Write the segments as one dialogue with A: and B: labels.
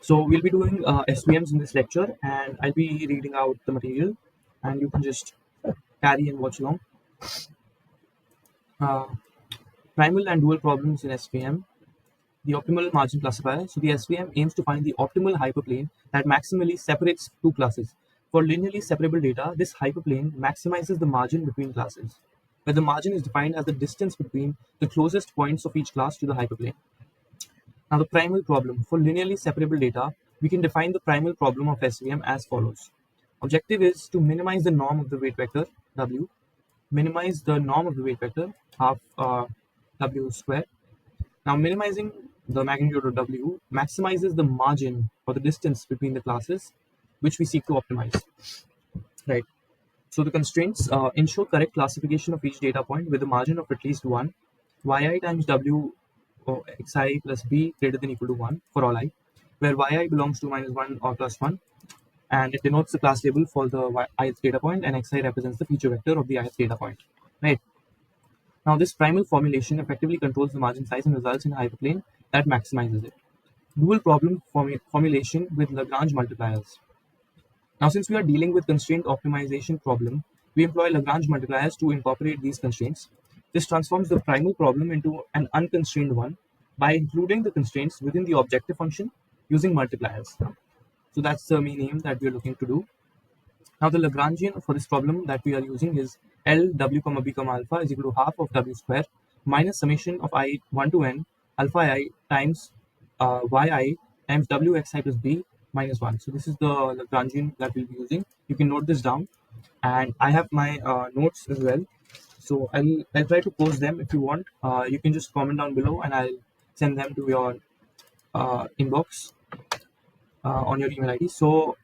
A: So we'll be doing SVMs in this lecture, and I'll be reading out the material, and you can just carry and watch along. Uh, Primal and dual problems in SVM. The optimal margin classifier. So the SVM aims to find the optimal hyperplane that maximally separates two classes. For linearly separable data, this hyperplane maximizes the margin between classes, where the margin is defined as the distance between the closest points of each class to the hyperplane. Now, the primal problem. For linearly separable data, we can define the primal problem of SVM as follows. Objective is to minimize the norm of the weight vector, W, minimize the norm of the weight vector, half W square. Now, minimizing the magnitude of W maximizes the margin or the distance between the classes, which we seek to optimize. Right. So the constraints ensure correct classification of each data point with a margin of at least 1, yi times w or xi plus b greater than equal to 1 for all I, where yi belongs to minus 1 or plus 1, and it denotes the class label for the ith data point, and xi represents the feature vector of the ith data point. Right. Now this primal formulation effectively controls the margin size and results in a hyperplane that maximizes it. Dual problem formulation with Lagrange multipliers. Now, since we are dealing with constraint optimization problem, we employ Lagrange multipliers to incorporate these constraints. This transforms the primal problem into an unconstrained one by including the constraints within the objective function using multipliers. So that's the main aim that we are looking to do. Now, the Lagrangian for this problem that we are using is L w comma b comma alpha is equal to half of w square minus summation of I 1 to n alpha I times yi times w xi plus b minus 1. So this is the Lagrangian that we'll be using. You can note this down, and I have my notes as well. So I'll try to post them. If you want, you can just comment down below, and I'll send them to your inbox on your email ID. So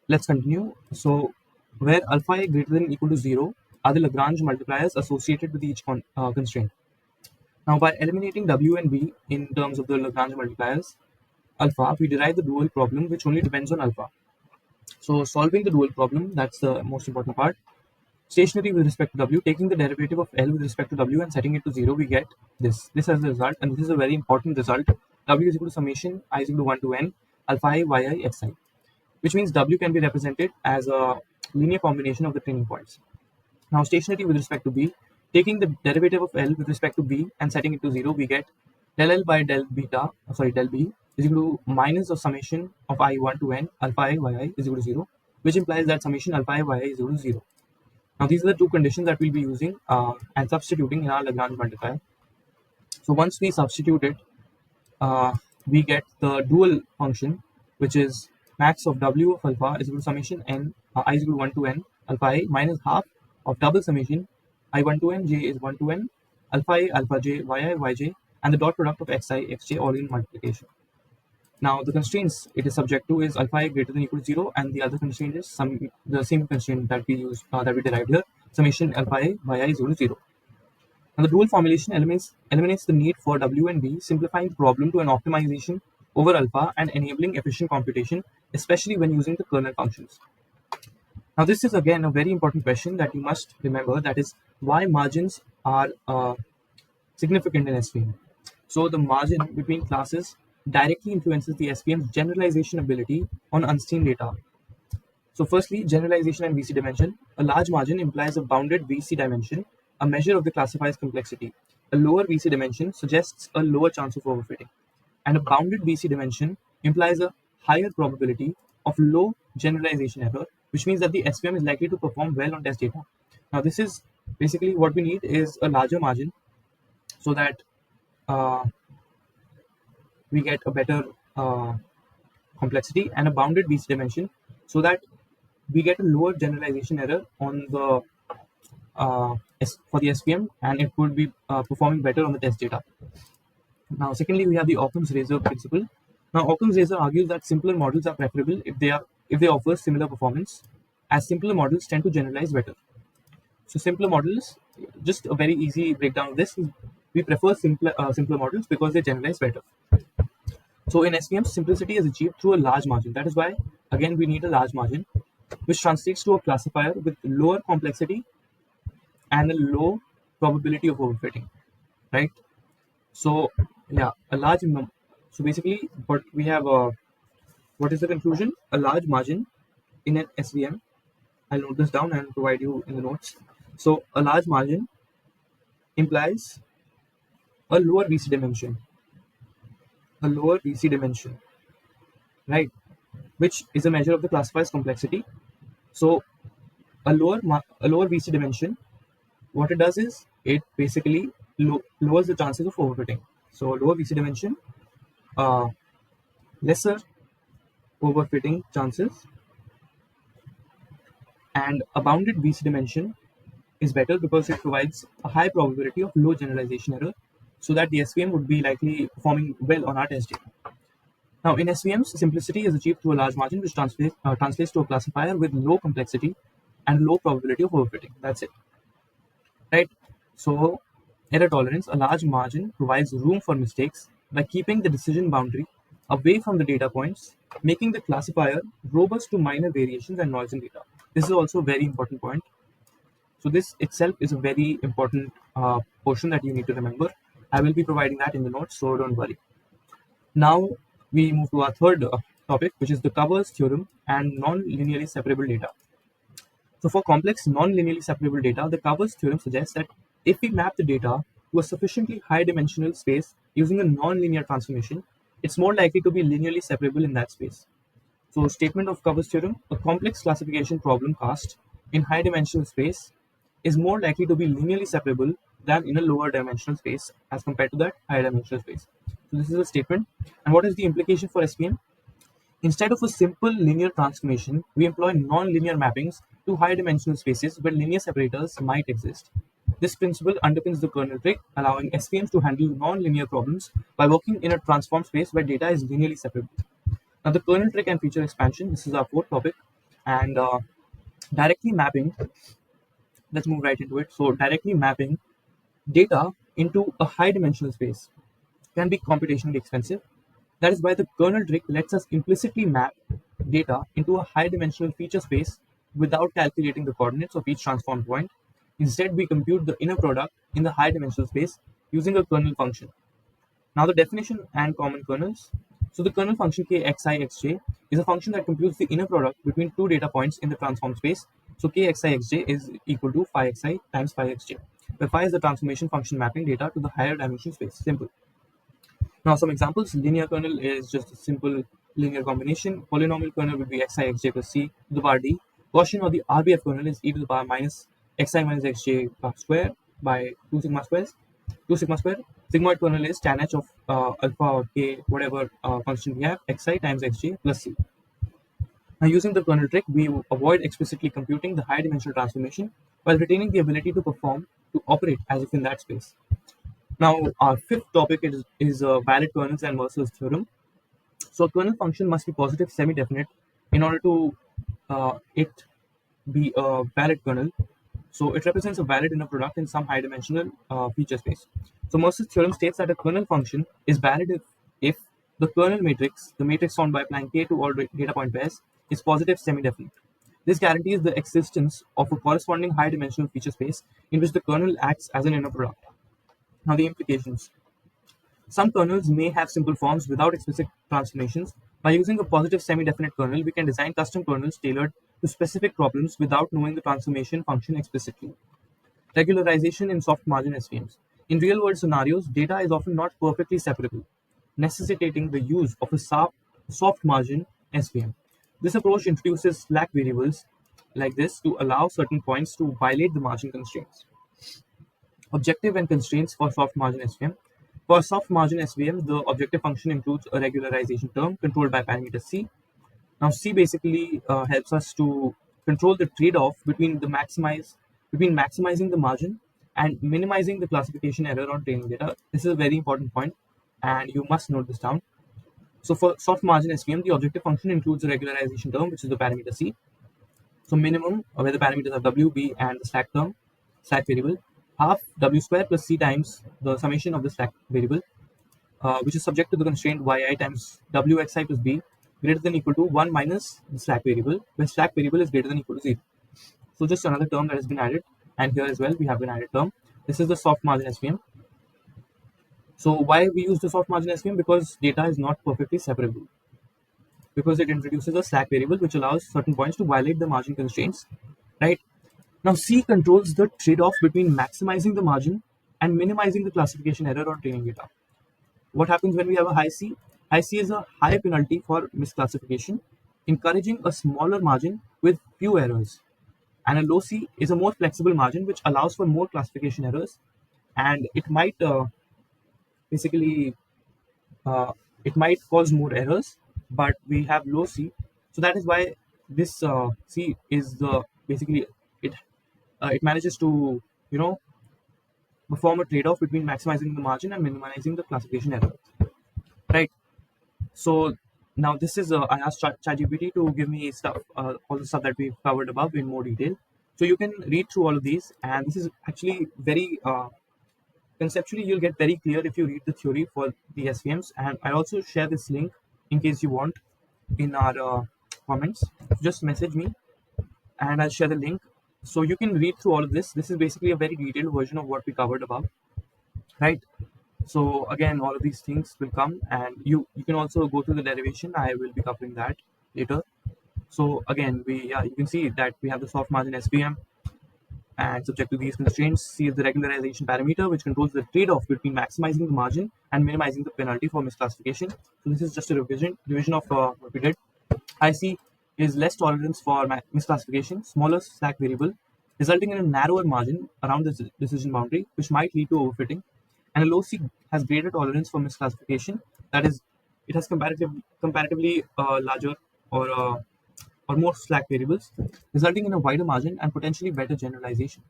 A: let's continue. So where alpha I greater than equal to 0 are the Lagrange multipliers associated with each constraint. Now, by eliminating w and b in terms of the Lagrange multipliers alpha, we derive the dual problem, which only depends on alpha. So solving the dual problem, that's the most important part. Stationary with respect to w, taking the derivative of L with respect to w and setting it to 0, we get this. This as the result, and this is a very important result. W is equal to summation I is equal to 1 to n alpha I yi xi, which means w can be represented as a linear combination of the training points. Now, stationary with respect to b, taking the derivative of L with respect to b and setting it to 0, we get del L by del b is equal to minus of summation of I1 to n alpha I yi is equal to 0, which implies that summation alpha I yi is equal to 0. Now, these are the two conditions that we'll be using and substituting in our Lagrange multiplier. So once we substitute it, we get the dual function, which is max of w of alpha is equal to summation n I is equal to 1 to n alpha I minus half of double summation I1 to n j is 1 to n alpha I alpha j yi yj, and the dot product of xi xj all in multiplication. Now, the constraints it is subject to is alpha I greater than equal to 0, and the other constraint is the same constraint that we use that we derived here, summation alpha I yi is equal to 0. Now, the dual formulation eliminates the need for w and b, simplifying the problem to an optimization over alpha and enabling efficient computation, especially when using the kernel functions. Now, this is again a very important question that you must remember, that is why margins are significant in SVM. So the margin between classes directly influences the SVM's generalization ability on unstrained data. So firstly, generalization and VC dimension. A large margin implies a bounded VC dimension, a measure of the classifier's complexity. A lower VC dimension suggests a lower chance of overfitting. And a bounded VC dimension implies a higher probability of low generalization error, which means that the SVM is likely to perform well on test data. Now, this is basically what we need is a larger margin so that we get a better complexity, and a bounded VC dimension so that we get a lower generalization error on the for the SVM, and it would be performing better on the test data. Now, secondly, we have the Occam's razor principle. Now, Occam's razor argues that simpler models are preferable if they offer similar performance, as simpler models tend to generalize better. So, simpler models, just a very easy breakdown of this, is we prefer simpler models because they generalize better. So in SVM, simplicity is achieved through a large margin. That is why, again, we need a large margin, which translates to a classifier with lower complexity and a low probability of overfitting, right? So yeah, so basically, what we have What is the conclusion? A large margin in an SVM. I'll note this down and provide you in the notes. So a large margin implies a lower VC dimension, a lower VC dimension, right? Which is a measure of the classifier's complexity. So a lower VC dimension, what it does is it basically lowers the chances of overfitting. So lower VC dimension, uh, lesser overfitting chances, and a bounded VC dimension is better because it provides a high probability of low generalization error, so that the SVM would be likely performing well on our test data. Now, in SVMs, simplicity is achieved to a large margin, which translates to a classifier with low complexity and low probability of overfitting. That's it, right? So, error tolerance, a large margin provides room for mistakes by keeping the decision boundary away from the data points, making the classifier robust to minor variations and noise in data. This is also a very important point. So this itself is a very important portion that you need to remember. I will be providing that in the notes, so don't worry. Now we move to our third topic, which is the covers theorem and non-linearly separable data. So for complex non-linearly separable data, the covers theorem suggests that if we map the data to a sufficiently high dimensional space using a non-linear transformation, it's more likely to be linearly separable in that space. So statement of covers theorem, a complex classification problem cast in high dimensional space is more likely to be linearly separable than in a lower dimensional space as compared to that higher dimensional space. So this is a statement. And what is the implication for SVM? Instead of a simple linear transformation, we employ non-linear mappings to high dimensional spaces where linear separators might exist. This principle underpins the kernel trick, allowing SVMs to handle non-linear problems by working in a transform space where data is linearly separable. Now, the kernel trick and feature expansion, this is our fourth topic, and directly mapping, let's move right into it. So, directly mapping data into a high dimensional space can be computationally expensive. That is why the kernel trick lets us implicitly map data into a high dimensional feature space without calculating the coordinates of each transformed point. Instead, we compute the inner product in the high dimensional space using a kernel function. Now the definition and common kernels. So the kernel function kxi is a function that computes the inner product between two data points in the transform space. So kxi is equal to phi xi times phi xj, where phi is the transformation function mapping data to the higher dimensional space. Simple. Now some examples. Linear kernel is just a simple linear combination. Polynomial kernel would be xi xj plus c to the power d. Gaussian or the RBF kernel is e to the power minus xi minus xj square by 2 sigma squares. 2 sigma square. Sigmoid kernel is tan h of alpha or k, whatever constant we have, xi times xj plus c. Now, using the kernel trick, we avoid explicitly computing the high dimensional transformation while retaining the ability to operate as if in that space. Now, our fifth topic is valid kernels and Mercer's theorem. So, a kernel function must be positive semi-definite in order to it be a valid kernel. So it represents a valid inner product in some high dimensional feature space. So Mercer's theorem states that a kernel function is valid if the kernel matrix, the matrix found by applying k to all data point pairs, is positive semi-definite. This guarantees the existence of a corresponding high dimensional feature space in which the kernel acts as an inner product. Now the implications. Some kernels may have simple forms without explicit transformations. By using a positive semi-definite kernel, we can design custom kernels tailored to specific problems without knowing the transformation function explicitly. Regularization in soft margin SVMs. In real-world scenarios, data is often not perfectly separable, necessitating the use of a soft margin SVM. This approach introduces slack variables like this to allow certain points to violate the margin constraints. Objective and constraints for soft margin SVM. For soft margin SVM, the objective function includes a regularization term controlled by parameter C. Now, C basically helps us to control the trade-off between maximizing the margin and minimizing the classification error on training data. This is a very important point, and you must note this down. So for soft margin SVM, the objective function includes a regularization term, which is the parameter C. So minimum, where the parameters are W, B, and the slack variable, half W square plus C times the summation of the slack variable, which is subject to the constraint yi times Wxi plus B greater than equal to 1 minus the slack variable, where slack variable is greater than equal to 0. So just another term that has been added, and here as well we have an added term. This is the soft margin SVM. So why we use the soft margin SVM? Because data is not perfectly separable. because it introduces a slack variable which allows certain points to violate the margin constraints, right? Now C controls the trade-off between maximizing the margin and minimizing the classification error on training data. What happens when we have a high C? High C is a high penalty for misclassification, encouraging a smaller margin with few errors. And a low C is a more flexible margin which allows for more classification errors, and basically uh, it might cause more errors, but we have low C, so that is why this C is the basically it it manages to you know perform a trade-off between maximizing the margin and minimizing the classification error, right? So now this is I asked ChatGPT to give me stuff, all the stuff that we've covered above in more detail. So you can read through all of these, and this is actually very conceptually you'll get very clear if you read the theory for the SVMs. And I also share this link in case you want in our comments. Just message me, and I'll share the link so you can read through all of this. This is basically a very detailed version of what we covered above, right? So again, all of these things will come, and you can also go through the derivation. I will be covering that later. So again, you can see that we have the soft margin SVM, and subject to these constraints, C is the regularization parameter which controls the trade-off between maximizing the margin and minimizing the penalty for misclassification. So this is just a revision of what we did. IC is less tolerance for misclassification, smaller slack variable, resulting in a narrower margin around the decision boundary, which might lead to overfitting. And a low C has greater tolerance for misclassification. That is, it has comparatively larger or more slack variables, resulting in a wider margin and potentially better generalization.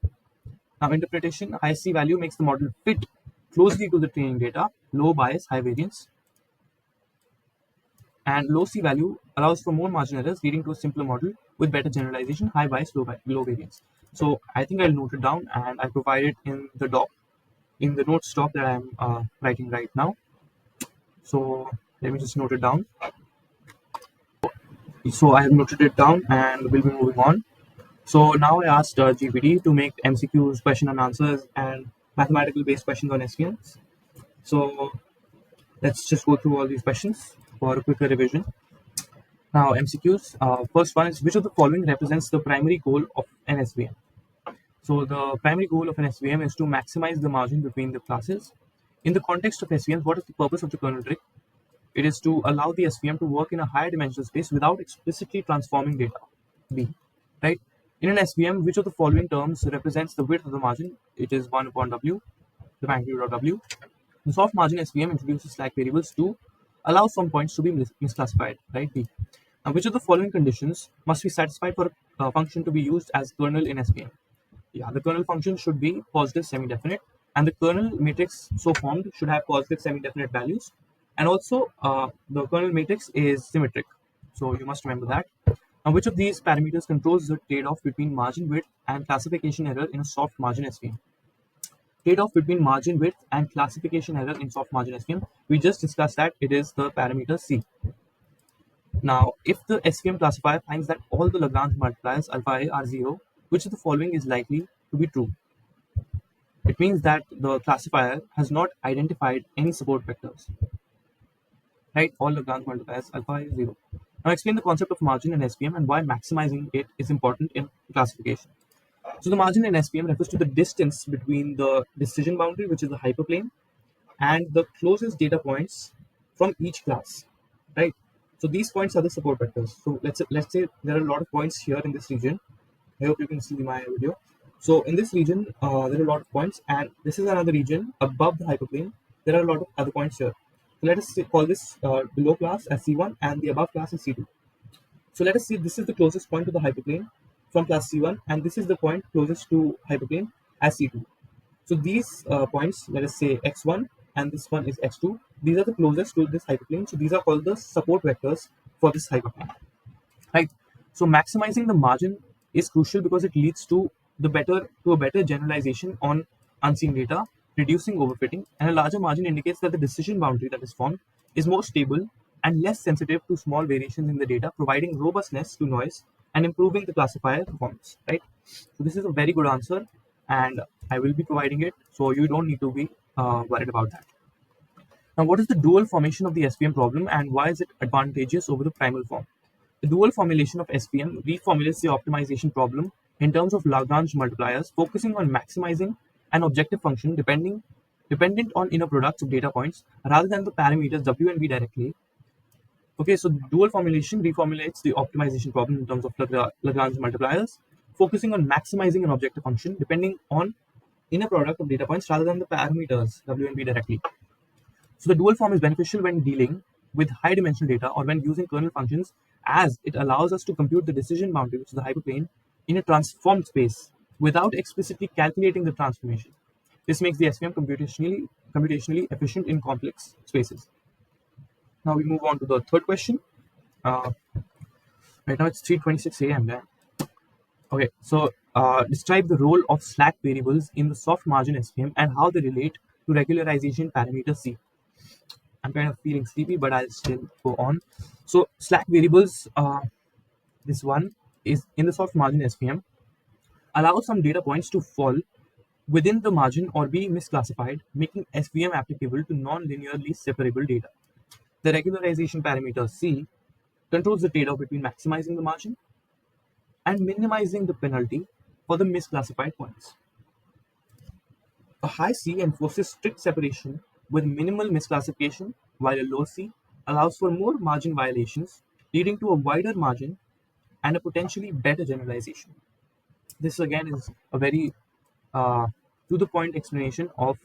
A: Now, interpretation, high C value makes the model fit closely to the training data, low bias, high variance, and low C value allows for more margin errors, leading to a simpler model with better generalization, high bias, low variance. So I think I'll note it down, and I provide it in the doc, in the notes doc that I'm writing right now. So let me just note it down. So I have noted it down, and we'll be moving on. So now I asked GPT to make MCQs, question and answers, and mathematical based questions on SVMs. So let's just go through all these questions for a quicker revision. Now MCQs, first one is, which of the following represents the primary goal of an SVM? So the primary goal of an SVM is to maximize the margin between the classes. In the context of SVMs, what is the purpose of the kernel trick? It is to allow the SVM to work in a higher dimensional space without explicitly transforming data. B. Right? In an SVM, which of the following terms represents the width of the margin? It is 1 upon W, the magnitude of W. The soft margin SVM introduces slack variables to allow some points to be misclassified, right? B. Now, which of the following conditions must be satisfied for a function to be used as kernel in SVM? Yeah, the kernel function should be positive semi-definite, and the kernel matrix so formed should have positive semi-definite values. And also, the kernel matrix is symmetric, so you must remember that. Now, which of these parameters controls the trade-off between margin width and classification error in a soft margin SVM? Trade-off between margin width and classification error in soft margin SVM, we just discussed that it is the parameter C. Now, if the SVM classifier finds that all the Lagrange multipliers alpha A are 0, which of the following is likely to be true? It means that the classifier has not identified any support vectors. Right? All Lagrange multipliers alpha is 0. Now explain the concept of margin in SVM and why maximizing it is important in classification. So the margin in SVM refers to the distance between the decision boundary, which is the hyperplane, and the closest data points from each class. Right? So these points are the support vectors. So let's say there are a lot of points here in this region. I hope you can see my video. So in this region, there are a lot of points, and this is another region above the hyperplane. There are a lot of other points here. So let us call this below class as C1 and the above class as C2. So let us see, this is the closest point to the hyperplane from class C1, and this is the point closest to hyperplane as C2. So these points, let us say X1 and this one is X2. These are the closest to this hyperplane. So these are called the support vectors for this hyperplane. Right. So maximizing the margin is crucial because it leads to a better generalization on unseen data, reducing overfitting, and a larger margin indicates that the decision boundary that is formed is more stable and less sensitive to small variations in the data, providing robustness to noise and improving the classifier performance. Right. So this is a very good answer, and I will be providing it, so you don't need to be worried about that. Now, what is the dual formation of the SVM problem and why is it advantageous over the primal form? The dual formulation of SVM reformulates the optimization problem in terms of Lagrange multipliers, focusing on maximizing an objective function dependent on inner products of data points rather than the parameters W and V directly. Okay, so dual formulation reformulates the optimization problem in terms of Lagrange multipliers, focusing on maximizing an objective function depending on inner product of data points rather than the parameters W and V directly. So the dual form is beneficial when dealing with high dimensional data or when using kernel functions, as it allows us to compute the decision boundary, which is the hyperplane, in a transformed space without explicitly calculating the transformation. This makes the SVM computationally efficient in complex spaces. Now we move on to the third question. Right now it's 3:26 a.m. Yeah? Okay, so describe the role of slack variables in the soft margin SVM and how they relate to regularization parameter C. I'm kind of feeling sleepy, but I'll still go on. So slack variables, this one is in the soft margin SVM, allow some data points to fall within the margin or be misclassified, making SVM applicable to non-linearly separable data. The regularization parameter C controls the trade-off between maximizing the margin and minimizing the penalty for the misclassified points. A high C enforces strict separation with minimal misclassification, while a low C allows for more margin violations, leading to a wider margin and a potentially better generalization. This again is a very to the point explanation of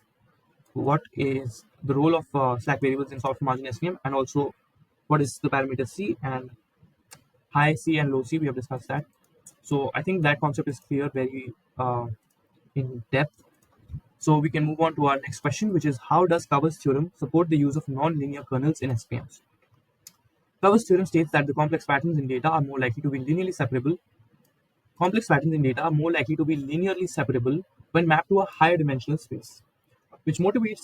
A: what is the role of slack variables in soft margin SVM and also what is the parameter C and high C and low C. We have discussed that. So I think that concept is clear very in depth. So we can move on to our next question, which is how does Cover's theorem support the use of non-linear kernels in SVMs? Cover's theorem states that the complex patterns in data are more likely to be linearly separable. Complex patterns in data are more likely to be linearly separable when mapped to a higher dimensional space, which motivates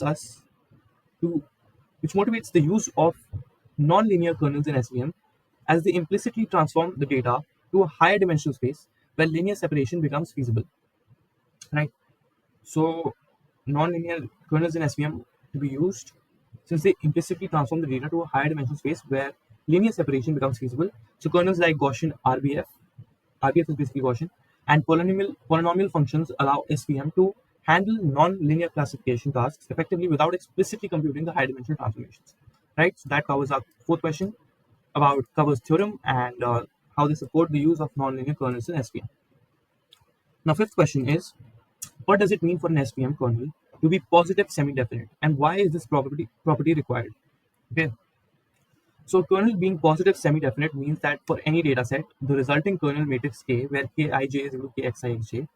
A: the use of non-linear kernels in SVM, as they implicitly transform the data to a higher dimensional space where linear separation becomes feasible. Right. So non-linear kernels in SVM to be used since they implicitly transform the data to a higher dimensional space where linear separation becomes feasible. So kernels like Gaussian RBF is basically Gaussian, and polynomial functions allow SVM to handle non-linear classification tasks effectively without explicitly computing the high dimensional transformations. Right, so that covers our fourth question about Cover's theorem and how they support the use of non-linear kernels in SVM. Now, fifth question is, what does it mean for an SVM kernel to be positive semi-definite, and why is this property required? Okay. So kernel being positive semi-definite means that for any data set, the resulting kernel matrix K, where Kij is equal to Kxij,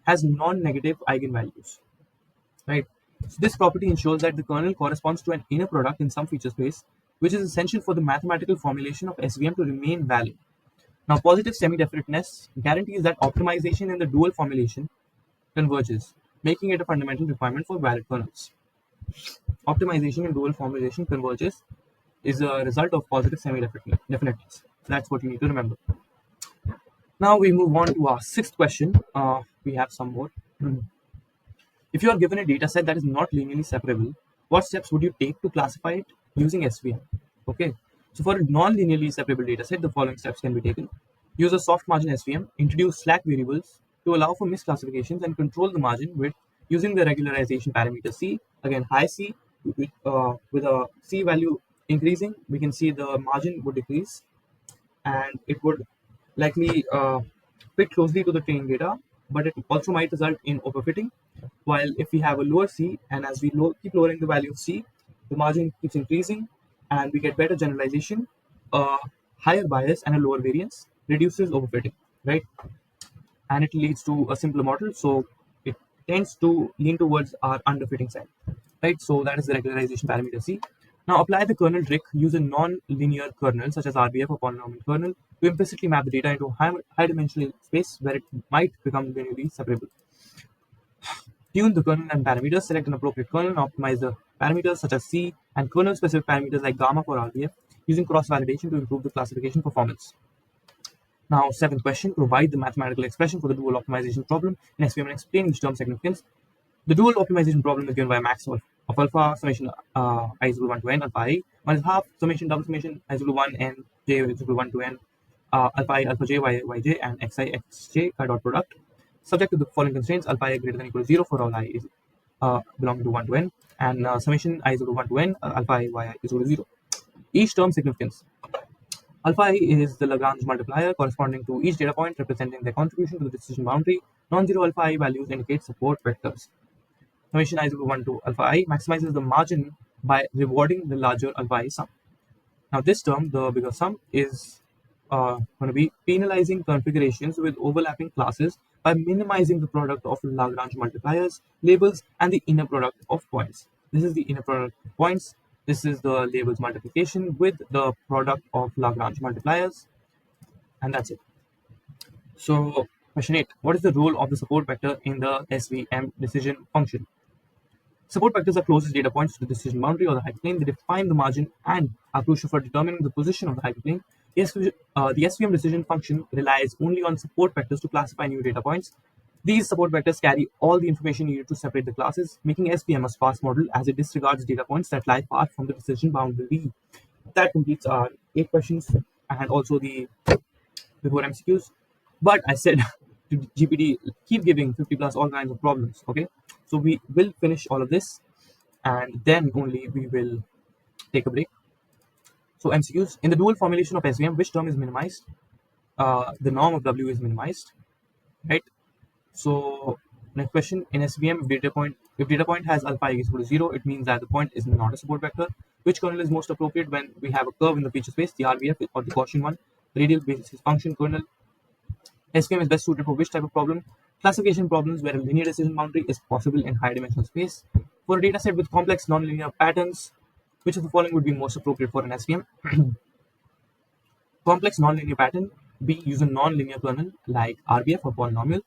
A: has non-negative eigenvalues. Right. So this property ensures that the kernel corresponds to an inner product in some feature space, which is essential for the mathematical formulation of SVM to remain valid. Now, positive semi-definiteness guarantees that optimization in the dual formulation converges, making it a fundamental requirement for valid kernels. Optimization in dual formulation converges is a result of positive semi-definiteness. That's what you need to remember. Now we move on to our sixth question. We have some more. If you are given a data set that is not linearly separable, what steps would you take to classify it using SVM? Okay, so for a non-linearly separable data set, the following steps can be taken. Use a soft margin SVM, introduce slack variables to allow for misclassifications and control the margin width using the regularization parameter C. Again, high C, with a C value increasing, we can see the margin would decrease and it would likely fit closely to the training data, but it also might result in overfitting. While if we have a lower C, and as we keep lowering the value of C, the margin keeps increasing and we get better generalization, higher bias and a lower variance reduces overfitting, right? And it leads to a simpler model, so it tends to lean towards our underfitting side, right? So that is the regularization parameter C. Now apply the kernel trick, use a non-linear kernel such as RBF or polynomial kernel to implicitly map the data into a high dimensional space where it might become linearly separable. Tune the kernel and parameters, select an appropriate kernel and optimize the parameters such as C and kernel specific parameters like gamma for RBF using cross-validation to improve the classification performance. Now, seventh question, provide the mathematical expression for the dual optimization problem in SVM and explain each term's significance. The dual optimization problem is given by a max of alpha summation I is equal to 1 to n alpha I minus half summation double summation I is equal to 1 n j is equal to 1 to n alpha I alpha j y j and xi xj dot product subject to the following constraints: alpha I greater than or equal to 0 for all I is belonging to 1 to n, and summation I is equal to 1 to n alpha I y I is equal to 0. Each term significance. Alpha I is the Lagrange multiplier corresponding to each data point representing their contribution to the decision boundary. Non-zero alpha I values indicate support vectors. Summation I is equal to 1 to alpha I maximizes the margin by rewarding the larger alpha I sum. Now this term, the bigger sum, is going to be penalizing configurations with overlapping classes by minimizing the product of Lagrange multipliers, labels, and the inner product of points. This is the inner product of points. This is the labels multiplication with the product of Lagrange multipliers, and that's it. So question 8. What is the role of the support vector in the SVM decision function? Support vectors are closest data points to the decision boundary or the hyperplane. They define the margin and are crucial for determining the position of the hyperplane. The SVM decision function relies only on support vectors to classify new data points. These support vectors carry all the information needed to separate the classes, making SVM a sparse model as it disregards data points that lie far from the decision boundary. That completes our 8 questions and also the before MCQs. But I said to GPT, keep giving 50 plus all kinds of problems. Okay, so we will finish all of this and then only we will take a break. So MCQs: in the dual formulation of SVM, which term is minimized? The norm of W is minimized, right? So next question: in SVM, if data point has alpha is equal to 0, it means that the point is not a support vector. Which kernel is most appropriate when we have a curve in the feature space? The RBF or the Gaussian one. Radial basis function kernel. SVM is best suited for which type of problem? Classification problems where a linear decision boundary is possible in high dimensional space. For a dataset with complex nonlinear patterns, which of the following would be most appropriate for an SVM? Complex nonlinear pattern. B. Use a nonlinear kernel like RBF or polynomial.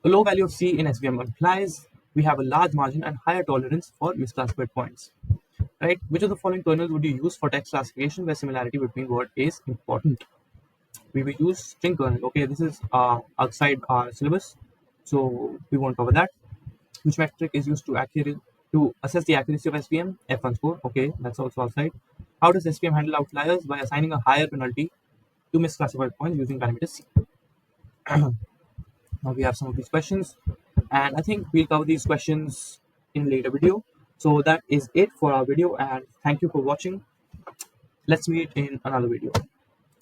A: A low value of C in SVM implies we have a large margin and higher tolerance for misclassified points. Right? Which of the following kernels would you use for text classification where similarity between words is important? We will use string kernel. Okay, this is outside our syllabus, so we won't cover that. Which metric is used to assess the accuracy of SVM? F1 score. Okay, that's also outside. How does SVM handle outliers? By assigning a higher penalty to misclassified points using parameter C. Now we have some of these questions, and I think we'll cover these questions in later video. So that is it for our video, and thank you for watching. Let's meet in another video.